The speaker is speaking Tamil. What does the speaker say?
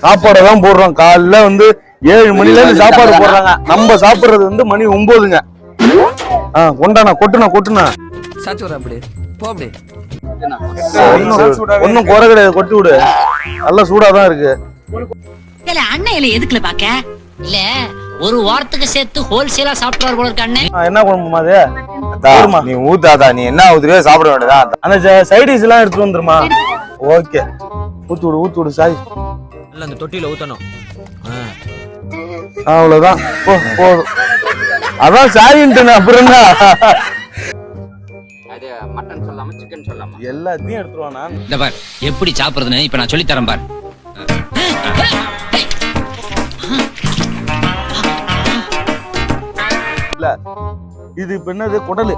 சாப்பாடெல்லாம் போடுறோம். காலைல வந்து 7 மணில இருந்து சாப்பாடு போடுறாங்க. நம்ம சாப்பிடுறது வந்து மணி 9ங்க. கொண்டாண்ணா கொட்டுனா சாச்சு அப்படி போ அப்படி. ஒன்னும் குறை கிடையாது, கொட்டி விடு. நல்லா சூடாதான் இருக்கு. அண்ணன் இலை எதுக்குல பாக்க இல்ல ஒரு வாரத்துக்கு சேர்த்து ஹோல்சேலா சாப்பிடுவார் போல இருக்க அண்ணன். என்ன குழம்புமா அது? நீ ஊத்தாதா, நீ என்ன ஊத்துறியோ சாப்பிட வேண்டியதான். அந்த சைடிஸ் எல்லாம் எடுத்து வந்துருமா? ஓகே, ஊத்து விடு சாய். இல்ல அந்த தொட்டியில ஊத்தணும். அவ்வளவுதான், போதும். அதான் சாயின்ட்டு அப்புறம் என்ன? மட்டன் சொல்லாம சிக்கன் சொல்லாம எல்லாத்தையும் எடுத்துருவானா? இந்த பார் எப்படி சாப்பிடுறதுன்னு இப்ப நான் சொல்லி தரேன் பார். இல்ல இது இப்ப என்னது? குடலு.